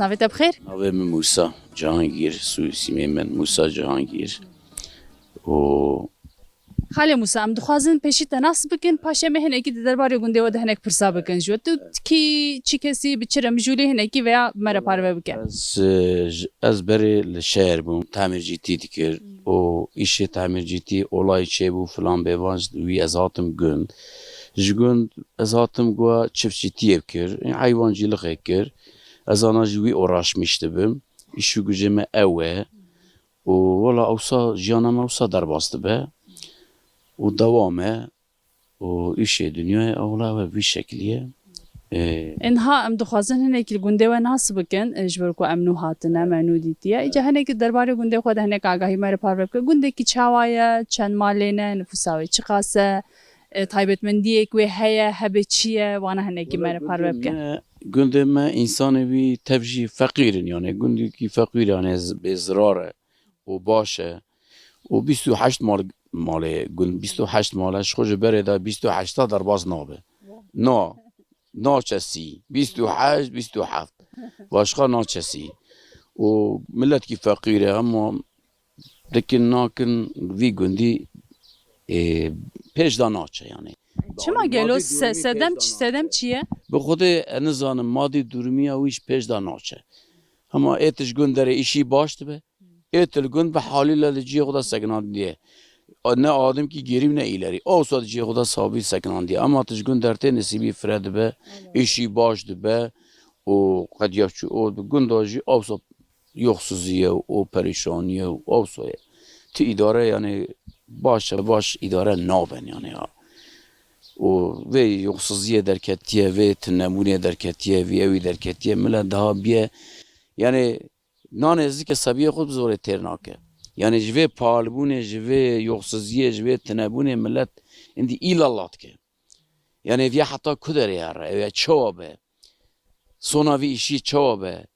ناوێتە بخێر؟ ناوێ من موسا جهانگیر سویسیمێ من موسا جهانگیر و خاڵێ موسا ئەم دخوازن پێشی تەناس بکەن پاشێمە هەنێکی دەربارەی گوندەوە دە هەنێک پرسا بکەن ژوە تو کی چی کەسی بچرە مژولی هەنێکی وەیا مەرە پارڤە بکە ez berê li şehir bûm temircîtî dikir û îşê temircîtî olayê çêbû filan bêvan wî ez hatim gund ji gund ez hatim got çiftçîtiyê kir heywancîliqê kir ez ana ji wî oraşmiş dibim îş û gujê me ew e û wala ewsa jiyana me ewsa derbas dibe û dewam e û îşê dunyayê ewla ve vî şeklî ye. ئەنها ئەم دخوازن هەنێکی گوندەوە ناس بکەن ji ber ku em nû hatine me nû dîtiye îca henekî derbarê gundê xwe de hinek agahî me re parve bike gundekî çawa ye çend malê ne nüfusa wê çi qas e taybetmendiyek wê heye hebe çi ye wana henekî me re parve bike Gundê me însanê wî tev jî feqîrin yani gundekî feqîr yani bê zirar e û baş e û 28 malê gund 28 male ji xwe ji berê de 28 derbas nabe naçesî 28 27 başka naçesî û milletî feqîr e hema dikin nakin vî gundî pêş da naçe yani çima gelo sedem çi ye bi xwedê nizanim madî durmiya wî ji pêş da naçe hema êt ji gund derê îşî baş dibe êt li gund bi halîle li ciyê xwe de sekinandiye ne adimkî gerî ne îlerî awsa di ciyê xwe de sabî sekinandiye ema tu ji gund dertê nisîbî fire dibe îşî baş dibe û qediya çû û di gunda jî awsa yoxsizî û perîşanî û awsa ye tu îdare yani baş îdare nabin yani û vê yoxsiziyê derketiye vê tinemûnê derketiye vê ewî derketiye millet daha biye yani nanê zikê sebiyê xwe bi zorê têr nake yani ji vê palbûnê ji vê yoxsiziyê ji vê tinebûnê millet hindî îlala dike yani vê heta ku derê here ew çawa be sona vî îşî çawa be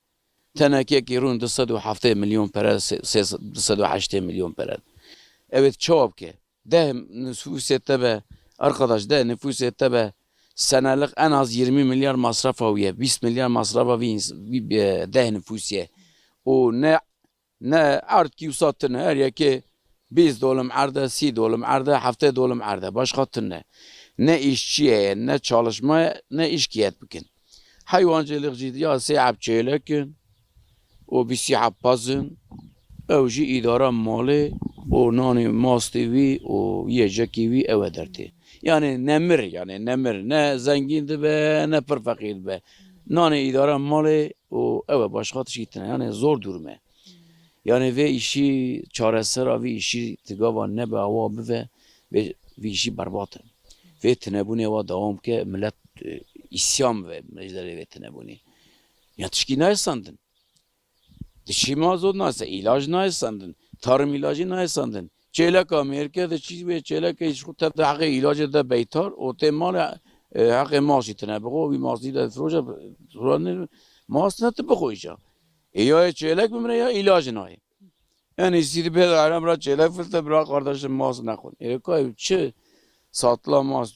tenekekî rûn 270 milyon pere 280 milyon pere ew çawa bike deh nüfusê te be arkadaş deh nüfusê te be senelik en az 20 milyar masrafa wî ye 20 milyar masrafa vî deh nüfusiye û ne erdkî wisa tune her yekê 20 dolim erde 30 dolim erde 70 dolim erde başka tune ne işçiye ne çalışmaya ne işkiyet bikin hayvancılık jî ya sêheb çêlekin û bî sêheb pazin ew jî îdara malê û nanê mastê wî û yêcekê wî ew e dertê yani nemir ne zengîn dibe ne pir feqîr dibe nanê îdara malê û ew e başka tiştî tune yani zor durum e yani vê îşî çaresera vî îşî tigava nebe awa bive vê îşî berbat e vê tinebûnê wa dewam bike millet îsyan bibe ji derê vê tinebûnê ya tişkî nayesandin dişî mazot nase îlac nayesandin tarım ilacî nayesandin çêleka mêrike de çî vê çêlekê ji xwe te heqê îlacê de beytar û tê malê heqê masî tune bixwe wî masî de firoca mas ne tu bixwe ya çêlek bimire ya ilacı nayê en iyisi dibe alem ra çêlek filte bırak kardeşim mas naxwin êka ew çi satla mas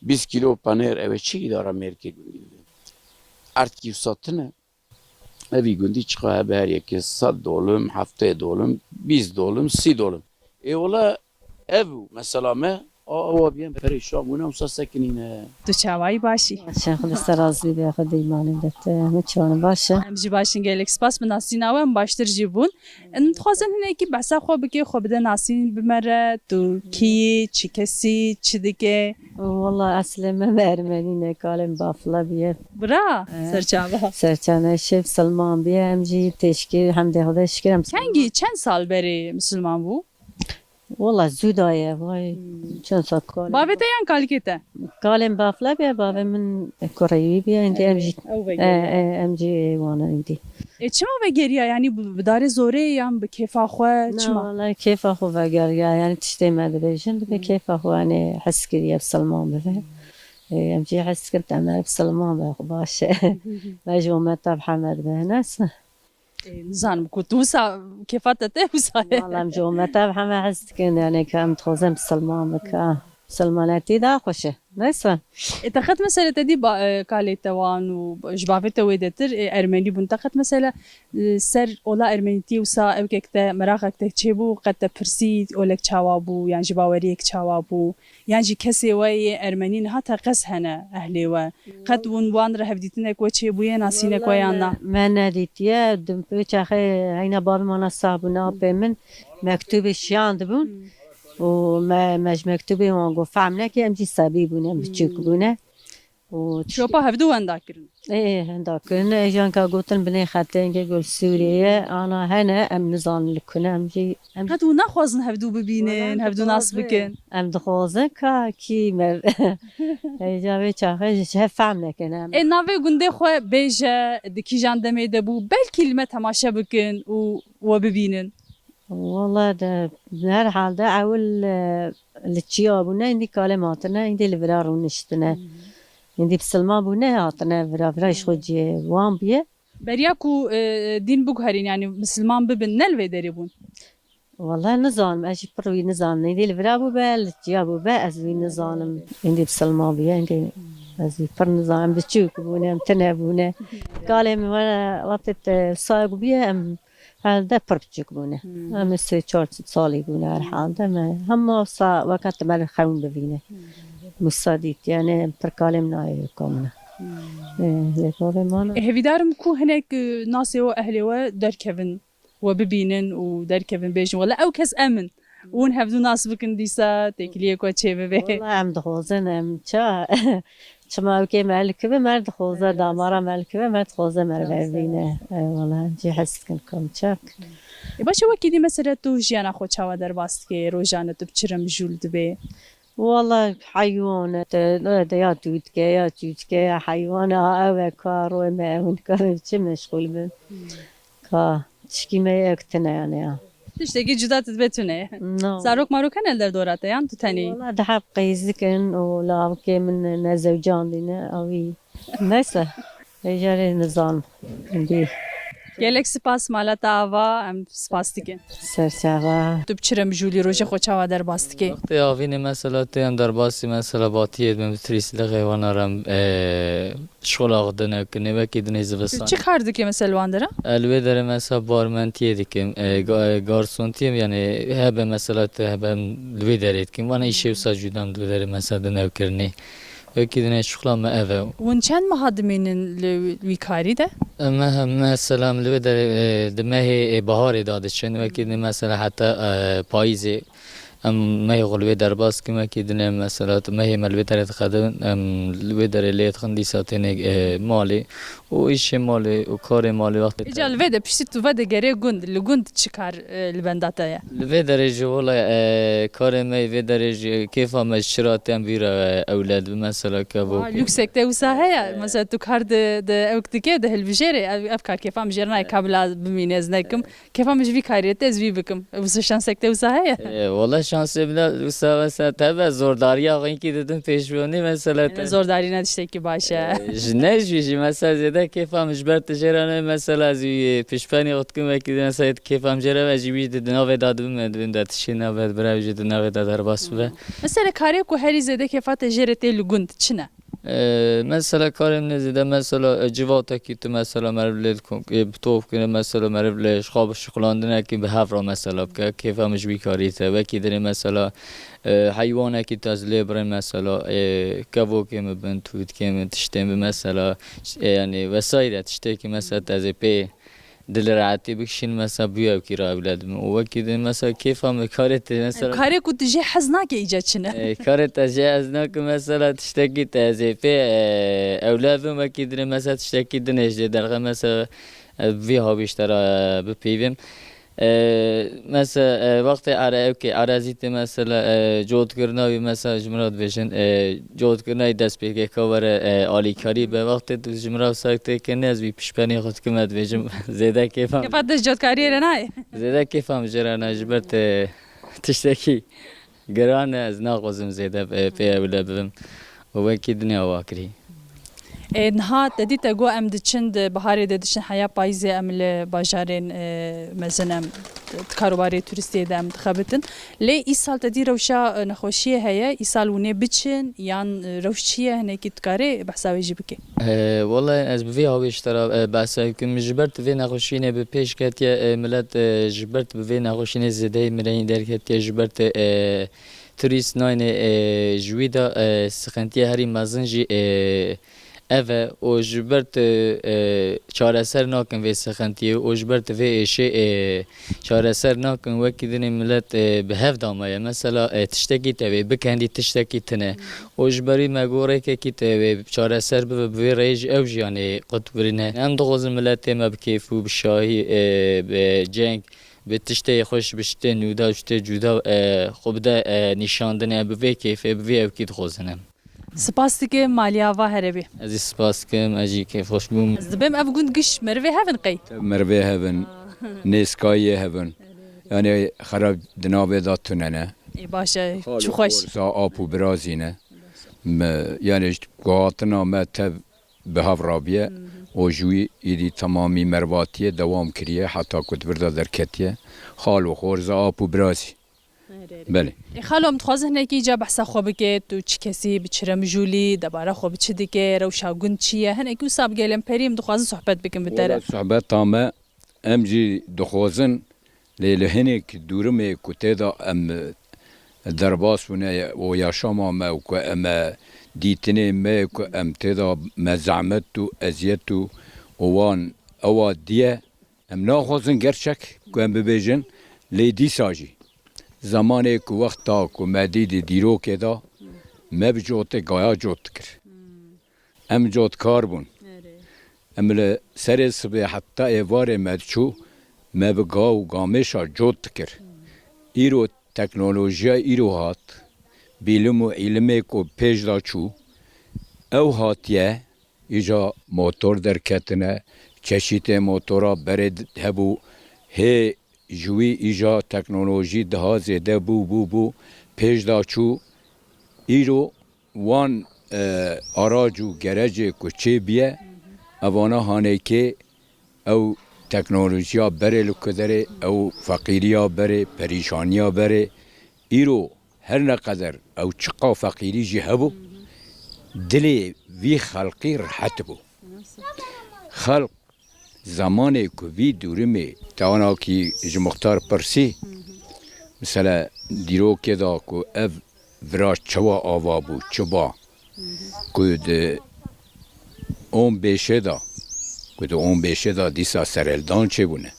20 kilo panêr ew ê çi îdara mêrikê gundî erdkî wisa tune evî gundî çiqa hebe her yekê 100 dolim 70 dolim 20 dolim 30 dolim wala ev mesela me awa biyen perêşan bûne wisa sekinîne tu çawayî başî Şexli serazî bê xwe deymanê dete hemû çawan baş e em jî başin gelek spas bi nasîna we em baştir jî bûn dixwazin hinekî behsa xwe bike xwe bide nasîn bimere tu kîyî çi kesî çi dike Valla eslê me bi Ermenîne kalên bafla biye bira serçava serçane şev Silman biye em jî teşkî hemdê xwe şikir em kengî çend sal berê Müslüman bû Valla zû daye vay çend sal bavê te yan kalkê te kalên bafla biye bavê min Kureyî biye hindî em jî wana hindî çima vegeriya yanî bi darê zorê yan bi kêfa xwe çima Valla kêfa xwe vegeriya yani tiştê me dibêjin dibe kêfa xwe yanê hes kiriye bi Silman bibe em jî hes kir em bi Silman be xwe baş e me ji me tev hemed be nas nizanim ku tu wisa kêfa te te wisa ye Valla em ji me tev heme hes dikin yani ke em dixwazin bi Silman bike سلمانەتی دا خۆشە نایسان تاخت مثلا تدي كالي توان وجبافته ويدتر ارمني بون تاخت مثلا سر اولا ارمنيتي وسا اوكتا مراقك تشيبو قد برسيد اولك تشاوابو يعني جباوريك تشاوابو يعني جي كسي وي ارمنين هاتا قس هنا اهلي و قد وان رهبديتنك وتشيبو ناسينك ويانا ما ناديتيا دم بيتاخي هينا بارمانا صابونا بمن مكتوب الشيان دبون وما مش مكتوبة وانقو فهمنا كي أمشي صبي بونا بتشوك بونا و شوبا هفدو انداكرن إيه هنداك كنا إجان كقولتن بني خاتين كقول سوريا أنا هنا أم نزان لكنا أمشي قد وناخوزن هفدو ببينن هفدو ناس بكن أم دخوزن كي مر إجابة شاخة شها فهمنا كنا ناوی گنده خو بیجه دکی جاندمه دبو بلکی لما تماشا بکن و ببینن والله ده بهر حال ده أول التشيا بونا عندي كلماتنا عندي الفرار ونشتنا عندي بسلمان بونا عطنا فراش خدي وان بيه بریا کو دین بگهرین یعنی مسلمان ببن نلوی داری بون والله نظام أشي بروي نظام عندي الفرار بو بقى التشيا بو بقى أزوي نظام عندي بسلمان بيه عندي أزوي فر نظام بتشوك بونا متنا بونا قال وانا وقت صايب بيه أم هذا بربجك بونه أنا سيرت صالي بونه الحال ده ما هم صا وقت ما الخون بفينه مصاديت يعني بركالم ناي كمنا لكن ما هفیدارم کو هنک ناسی و اهلی و درکفن و ببینن و درکفن بیشن ولا او کس امن ون هفدو ناس بکن دیسا تکلیه کو چه ببه والله أم دخوزن أم شا شما وكي مالك مرد خوزة دامارة مالك مرد خوزة مرفينه والله جي حس كنكم شاك باشه وکی دی مثلا تو جیانا خو چاوا در باست که روزانه تو بچرم جول دبه والله حيوان يا توتكي يا توتكي يا حيوان أو كارو ما هون كارو شو مشغول بن كا تشكي ما يكتنا يعني تشتگی جدا تبتونه نو زاروک ماروکن ال در دوراته یان تو تنی والله ده حب قيزكن ولا كي من نزوجان دينا أوي نسا رجال نظام عندي گلک سپاس مالتا آوا ام سپاس دیگه سرچاوا تو بچرم جولی روز خو چاوا در باست که وقتی آوین مثلا تیم در باسی مثلا باتیه من تریس لغه وانارم شغل آقدنه کنه و کی دنیز بسان چه کارد که مثلا واندره الوی داره مثلا بارمنتیه دیکم گارسونتیم یعنی هبه مثلا هبه لوی دارید کم وانا ایشه و ساجودم دو داره مثلا دنو کرنه و کی دنیز شغل ما اوه ون چند مهادمین لوی کاری ده ما مثلا لوی داره دمه بهار داده چن و کی مثلا حتی پاییزه ما غلوی در باز که ما کی دنیا مثلا ما ملوی در خدمت لوی در لیت خندی ساتنه مالی و ایش مالی و کار مالی وقت اجال وده پیشی تو وده گره گند لگند چیکار لبنداته یا لوی در جوالا کار ما وی در کیف هم شراتم بیرا اولاد مثلا که بو لوکسکته وساهه مثلا تو کار ده اوکتیکه ده هلبجره افکار کیفام جرنای کابلا بمینز نکم کیفام جوی کاریت از وی بکم وسشان سکته وساهه والله شانسی بنا مثلا تبع زورداری آقایی که دیدم پیشبانی مثلا زورداری نداشته که باشه نجویی مثلا زیاده کیفم جبرت جرانه مثلا از پیشبانی وقت که میکردم مثلا کیفم جرا و جیبی دنیا و دادم مدون دادشی نبود برای جد دنیا و دادر باس بوده مثلا کاری کو هری زده کیفات جرته لگند چنه مثلا کارم نزیده مثلا جواتا کی تو مثلا مربلد کن بتوف کنه مثلا مربل شخاب شکلاندنه کی به هفرا مثلا که کیفمش بیکاری ته و کی داره مثلا حیوانه کی تازلی برن مثلا کبو که مبن توت که من تشتم مثلا یعنی وسایل تشته کی مثلا تازه پی دل راحتی بکشین مثلا بیای کی را اولاد و کی داره مثلا کیفم کارت مثلا کاری کو تجی حزناک ایجاد چنه کارت از نک مثلا تشتکی تازه پی اولادم و کی داره مثلا تشتکی دنیش درگاه مثلا وی ها بیشتر بپیویم مثلا وقت عرضیت مثلا جود کردن مثلا جمرات بشن جود کردن دست به کار عالی کاری به وقت تو جمرات ساخته که نه بی پیشبانی خود که مد بجم زیاده کیفم کیفات دست جود کاری رنای زیاده کیفم جرانه جبرت تشتکی گرانه از ناقصم زیاده پی اول ببم و کی دنیا واکری نها تديت جو ام دچند بهاري ددشن حياه بايزه ام لباجارين مثلا كاروباري تورستي دام تخبتن لي ايسال تدي روشا نخوشيه هيا ايسال وني بچن يان روشيه هنيك تكاري بحساوي جيبكي والله از بفي هاوي اشترا بس كم جبرت في نخوشينه بپیش کتیا ملت جبرت بفي نخوشينه زده مرين در کتیا جبرت توریست ناین جویدا سخنتیه هری مزنجی اوه او جبرت چاره سر ناکن و سخنتیه او جبرت و ایشه چاره سر ناکن وکی دنی ملت به هف دامایه مثلا تشتکی تاوی بکندی تشتکی تنه او جبری مگوره که کی تاوی چاره سر به ریج او جیانه قطبرینه هم دغوز ملت ما بکیفو بشاهی به جنگ به تشته خوش بشته نودا بشته جودا خوب ده نشاندنه به کیفه به اوکی خوزنم سپاس دیگه مالیا و هربی از سپاس کم اجی که خوش بوم از دبم اف گوند گش مروه هفن قی مروه هفن نسکایی هفن یعنی خراب دنابه داتونه نه ای باشه چو خوش سا آب و برازینه یعنی گوهاتنا ما تب به هفرابیه و جوی ایدی تمامی مرواتیه دوام کریه حتی کت برده در کتیه خال و خورز آب و برازی بله خالو متخوازه هنکی جا بحثا خواه بکت و چی کسی بچرم جولی دباره خواه بچه دیگه روشا گوند چیه هنکی و ساب گلم پریم دخوازه صحبت بکن بتره صحبت تامه امجی دخوازن لیله هنک دورم کته دا ام درباس ونه و یاشاما ما و که ام دیتنه ما که ام تدا مزعمت و ازیت و وان اوا دیه ام ناخوازن گرچک که ام ببیجن لیدی ساجی زمانی که وقتا که مدید دیرو که دا ما بجوت گایا جوت کر ام جوت کار بون ام سر صبح حتی ایوار مدچو ما بگا و گامشا جوت کر ایرو تکنولوژیا ایرو هات بیلم و علمه که پیش دا چو او هاتیه ایجا موتور در کتنه چشیت موتورا برد هبو هی جوی ایجا تکنولوژی ده زده بو پیش دا چو ایرو وان آراجو گرج کچه بیه اوانا هانه که او تکنولوژیا بره لکدره او فقیریا بره پریشانیا بره ایرو هر نقدر او چقا فقیری جی هبو دلی وی خلقی راحت بو خلق زمانی که وی دورمی توانا که مختار پرسی مثلا دیرو که دا که اف وراش چوا آوا بو چبا که ده اون بیشه دا که ده اون بیشه دا دیسا سرالدان چه بونه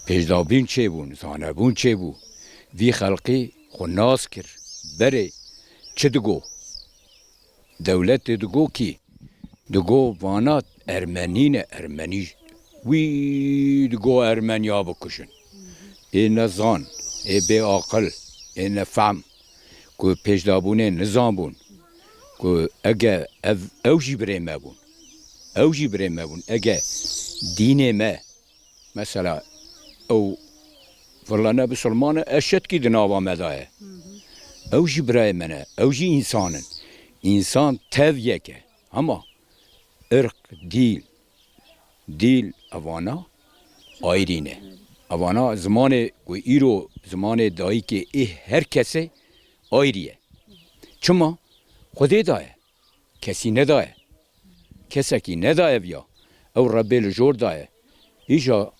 پیشدابین چه بون زانبون چه بو وی خلقی خو ناس کر بره چه دگو دولت دگو کی دگو وانات ارمنین ارمنی وی دگو ارمنیا بکشن ای نزان ای بی عقل ای نفهم که پیشدابونه نظام بون که اگه اوجی بره ما بون اوجی بره ما بون اگه دین ما مثلا او فرلانه بسلمان اشد کی دناوا مدایه اوجی برای منه اوجی انسانن انسان تاویه که اما ارق دیل اوانا آیرینه اوانا زمان و ایرو زمان دایی که هر کسی آیریه چما خودی دایه کسی ندایه کسی که ندایه بیا او ربی لجور دایه ایجا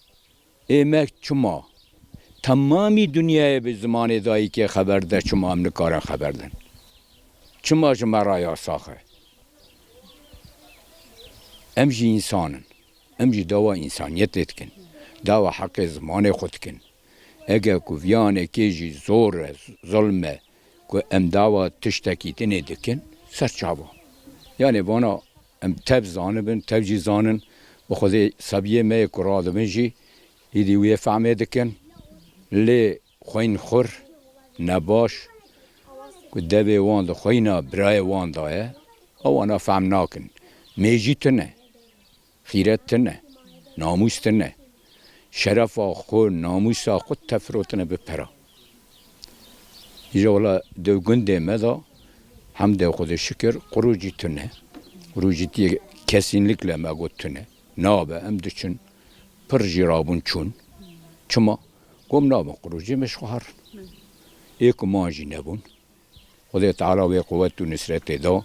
ایمک چما تمامی دنیای به زمان دایی که خبر ده چما هم نکارن خبر دن چما جمع رایا ساخه امجی انسانن امجی دوا انسانیت کن دوا حق زمان خود کن اگه کویانه که جی زور ظلمه که ام دوا تشتکی تنه دکن سر چاوا یعنی وانا ام تب زانبن تب جی زانن و خود سبیه می کرادمن جی ایدی وی فهمه دکن لی خوین خور نباش که دوی وان ده خوینا برای وان دایه او انا فهم ناکن میجی تنه خیرت تنه ناموس تنه شرف خود ناموس خود تفروتنه بپرا ایجا والا دو گنده مدا هم ده خود شکر قروجی تنه روجیتی kesinlikle me gotune. Nabe em diçin pır jirabun çun. Çima gom nabe kuruci meşkuhar. Ek maji nebun. Xudê Teala wê quvvet û nusretê da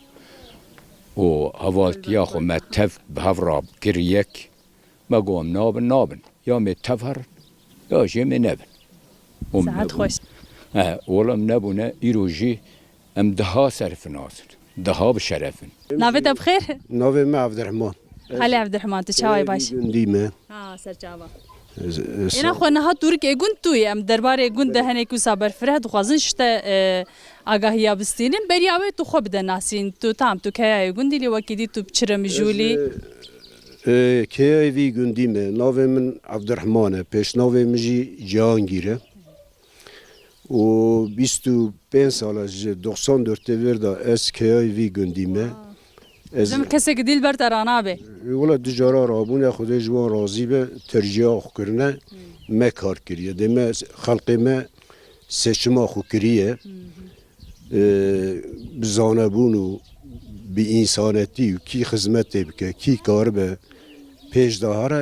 û hevaltiya xwe me tev bi hev re kiriyek me gom nabin ya me tev herin ya jê me nebin. ساعت خوش Olam nebûne îro jî em daha serfin asir. Daha bi şerefin. ناوێت بخێر ناوێ me Evdirehman. خەلی عەبدورحمان tu çaway baş Gundî me. ha serçava Êna xwe niha Turkê gund tu yê em derbarê gund de hinek wisa berfireh dixwazin ji te agahiya bistînin beriya wê tu xwe bide nasîn tu tam tu keyayê gundî lê wekî dî tu biçire mijûlî Keyayê vî gundî me. Navê min Evdirehman e. Pêşnavê min jî Cihangîr e. û 25 sala ji 94 vêr da ez keyayê vî gundî me. Ez Em kesekî dîlber te ranabe wala du cara rabûne Xwedê ji wan razî be terciya xwe kirine me kar kiriye. Dê me xelkê me seçima xwe kiriye. Bi zanebûn û bi însanetî û kî xizmetê bike, kî karibe pêş de here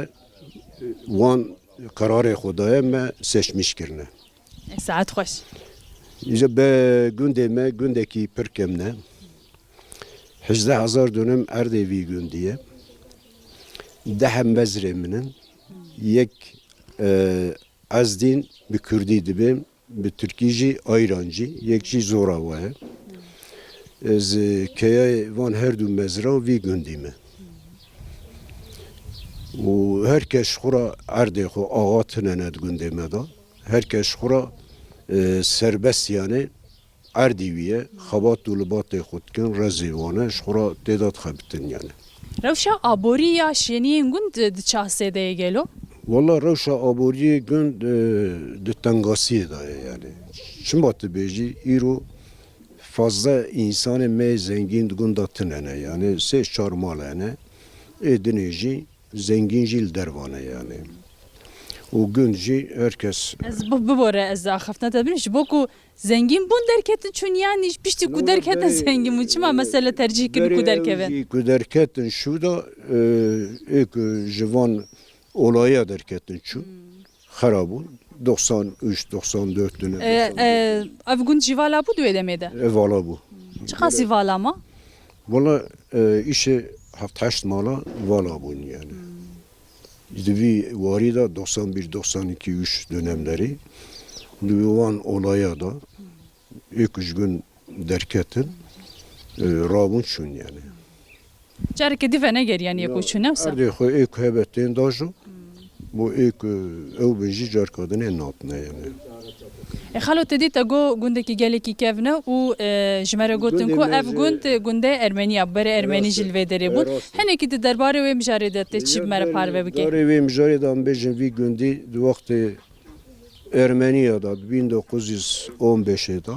wan kararê xwe daye me seçmiş kirine. saet xweş Îje be gundê me gundekî pir kemne. 18,000 dönüm erdê vî gundî ye. Dehem mezrê min in. Yek ezdîn bi Kurdî dibêm, bi Tirkî jî ayran jî, yek jî zora we ye. Ez keyayê van her du mezran vî gundî me. û herkes xwe ra erdê xwe axa tinene di gundê me da. Herkes xwe ra serbestiyane erdî wî ye. Xebat û libatê xwe dikin, rezê wan e, ji xwe ra têda dixebitin yani. Rewşa aborî ya şeniyên gund di çasê de yê gelo Valla rewşa aboriyê gund di tengasiyê da ye yani. Çima tu bêjî îro fazla însanê me zengîn di gunda tinene yani. Sê çar mal hene. Dinê jî zengîn jî li dervan e yani. û gund jî herkes ez bibore ez axeftina te bin ji bo ku zengîn bûn derketin çûn yanî piştî ku derketin zengîn bûn çima mesele tercih kirin ku derkevin ku derketin şû da ji van olaya derketin çû xerabûn 93-94 dönem ev gund jî vala bû duê demê de evala bû. çi qasî vala ma Valla işe heft heşt mala vala bûn yani. Divî warî da 91-92-3 dönemlerî divî wan olaya da ji gün derketin rabûn çûn yani. carekê dî ve negeriyan yek û çû newsa Erdê xwe êk hebetên da jî bu êk ew bin jî carkadinê natine yani. xalo te dî te got gundekî gelekî kevne û ji me re gotin ku ev gund gundê Ermeniya berê Ermenî jî li vê derê bûn hinekî di derbarê wê mijarê de te çi bi me re parve bike Darê wê mijarê da em bêjin vî gundî di wextê Ermeniya da 1915 da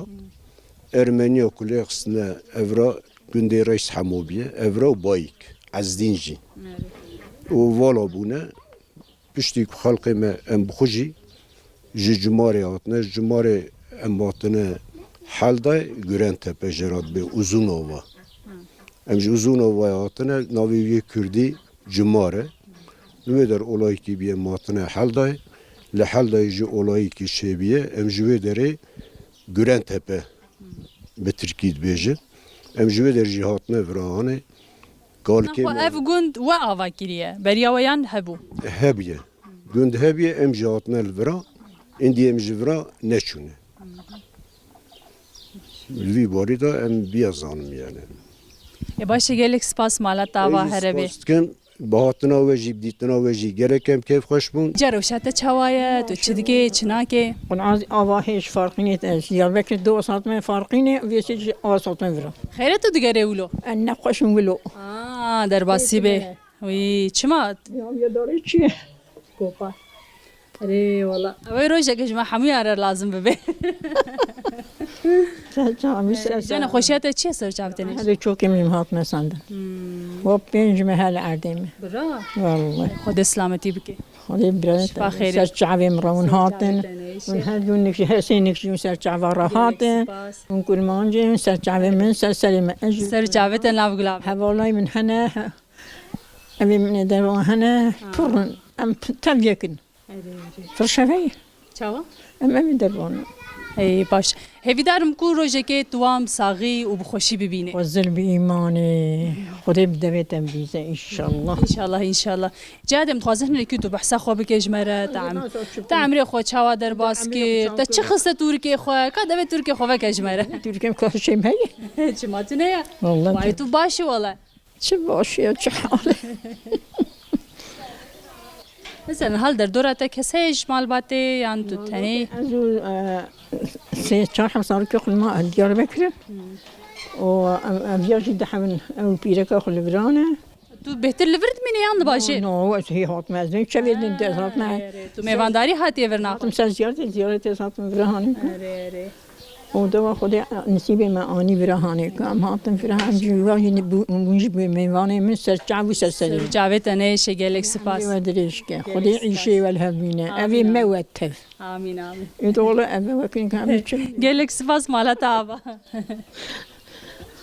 Ermeniya ku lê xistine evra gundê Reis Hemûbiye evra û bayîk ezdîn jî û vala bûne piştî ku xelkê me em bixwe jî ji cimarê hatine ji cimarê em hatine Heldayê Gürentepe Jeradbê Uzunova em ji Uzunovayê hatine navê wê Kurdî Cimar e li wê der olayekî bî em hatine Heldayê li Heldayê jî olayekî şêbiye em ji wê derê Gürentepe bi Tirkî dibêjin em ji wê der jî hatine Virahanê galkê ev gund we ava kiriye beriya we yan hebû hebiye gund hebiye em jî hatine li Vira îndî em ji Vira neçûne li vî barî da em biyazanim yani. başê gelek spas mala tava herebê Dikin bahatina we jî dîtina we jî gerek em keyf xweş bûn. Carewşa te çawaye tu çi dike çi nake والعادي أبا هيش فارقيني يا بكر دو صوت من فارقيني ويسيج أو صوت من فرا xêret tu digere wilo أنا خوش من ولو derbasî bê wî çima يا داري شيء كوبا Erê wala ew rojeke ji me hemûyan re lazim bibe Cana xweşiya te çi ye ser çavtenê هذا شو كم هات مسند وبينج محل أرديم Bira والله Xwedê selametî bike خذي برات شفا خير. سر شعبي مرون هاتن من هدونك حسينك جو سرچاوا راحت من كل مانجي من سرچاوا من سلسله من اجل سرچاوتن لاو گلاب حوالي من هنا أبي من دوا هنا فرن أم تبيكن فرشافي چاوا أم دروان ای باش هیویدارم کو روزکه توام ساغی و بخوشی ببینه وزل بإيماني خدي بدويتم بيزا إن شاء الله ان شاء الله جادم خوازن لکی تو بحثا خو بکجمره تعمری خو چاوا در باس کی تا چه خصه ترکیه خو کا دو ترکیه خو بکجمره تركم كل شيء مهي چه ماتونه یا والله وای تو باشی والله شباشي يا حالي مثلا هل در دورته کسیش مال باته یان تو تنی أزول سي شرح صار كل ما ديار بكر وأبياجي دحمن أو بيرك أخل برانا تو بهتر لورد مینه یان باشه نو هي هات مازن شبيه دندات معي تو میوانداری هاتی ورنا مثلا زيارة صارت براهاني ودوا خدي نسيبي ما أني براهاني كم هاتم براهان جواجي نبونج بميواني من سرچع وسلسلة جاوت نه شگلک سپاس ودريش كه خدي عيشي والهمينة أبي موتف آمین آمین يدول أبي وكن كامل گلک سپاس مالتا آبا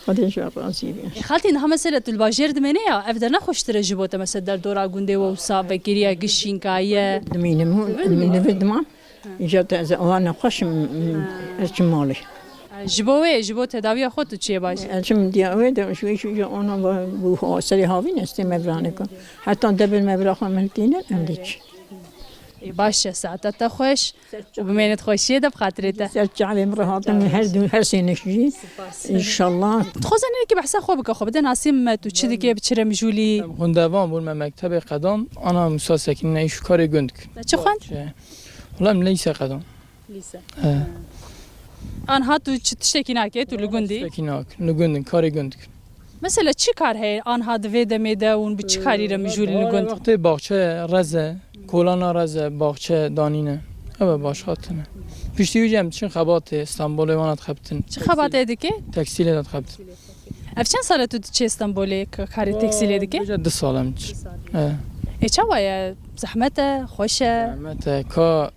خدي شو راسيبي خالتي نها مسألة الباجير دمنه يا أفدر نخوش ترجبوته مثلا در دورا گنده و صاب كيريا قشين كاية دمين مو من نفد ما جات أنا خوش الشمالي جبو تداوی خود تو چیه باشه الشم دياوي ده شوي أنا بوها سري هاوي نستي مبرانكم حتى دبل مبرخ ملتين أمديش باشه ساعتها تخوش وبمينت خوشيه ده بخاطرته سرچع بمرهات من هر سنة جي إن شاء الله تخوزن که بحثا خوب که خوب ده ناسیم تو چی دیگه بچره مجولی خوندوان بول من مکتب قدام انا موسا سکین ایش کار گند چه خوند والله من لیسه قدام لیسه آنها تو تشتکی نکه تو لگوندی سکیناک لگوندن کار گند مثلا چی کار هی آنها دوی دمیده اون به چی کاری رو مجولی لگوند وقتی باغچه رزه کولانا رزه باغچه دانینه اوه باش خاطنه پشتی جمع چین خبات استانبول وانت خبتن چه خبات ایدی که؟ تکسیل داد خبتن اف چند ساله تو چه استانبولی کاری تکسیل ایدی که؟ بجا 2 سالم چ ای چه وای زحمت خوشه زحمت که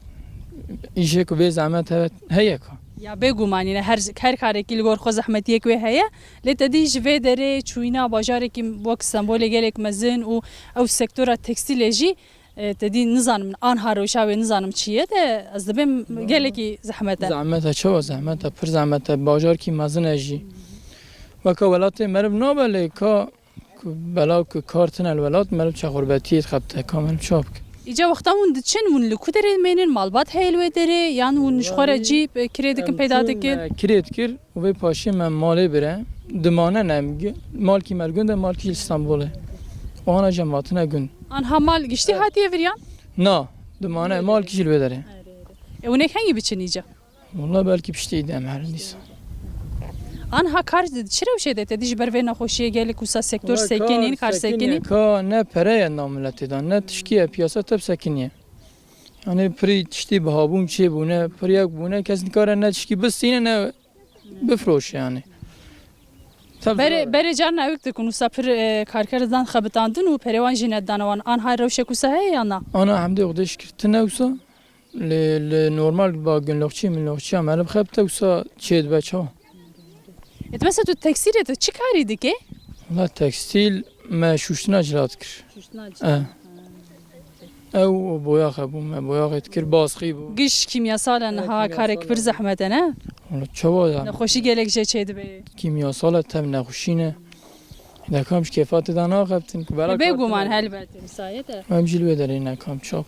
ایشه که به زحمت هیا که یا بگو معنی هر کاری که لگور خو زحمتیه که هیا لیت دی جوی داره چوینا باجاری که وقت استانبول گلک مزن و او سکتور تکستیل جی تدی نزانم آنها رو شاوی نزانم چیه ده از دبیم گلکی زحمته زحمت چه زحمت پر زحمت باجار کی مزن اجی و که ولات مرب نابله که بلا که کارتن الولات مرب چه غربتی خبته کامل چاپ ایجا وقتا اون چن اون لکو داره مینن مالبات هیلوی داره یعنی اون نشخوره جیب کرید کن پیدا دکر کرید کر و به پاشی من مالی بره دمانه نمیگه مال کی مرگونده مال کی استانبوله و آنها جماعتنا گون آنها مال گشتی هاتیه وریان؟ نه دمانه مال کیش لو داره اونک هنگی بچن ایجا؟ والله بلکی پشتی ایدم هر نیست آنها کار چرا وشه ده تدیج بر وی نخوشیه گلی کوسا سکتور سکنین کار سکنین که نه پره ناملتی دان نه تشکیه پیاسه تب سکنیه یعنی پری تشتی بهابون چه بونه پری یک بونه کسی کار نه تشکی بس اینه نه بفروش یعنی بره جار نوکت کنوسا پر کارکردن خبتاندن و پروان جنت دانوان آنها روشه کوسا هی یا نه آنها همده خودش کرد نوسا ل نورمال با گنلوچی من لوچی عمل خبت وسا چید بچه ات مثلا تو تکستیل تو چی کاری دیگه؟ والله تکستیل ما شوشتنا جلات کر او بویا خبوم ما بویا قید کر بازخی بو گش کیمیاسال انها کار کبر زحمت نه؟ والله چوا نخوشی گلک جه چید به کیمیاسال تم نخوشینه نکامش کفات دانا خبتن که برای بگو من هل بهت مساعده همجیل بداری نکام چاپ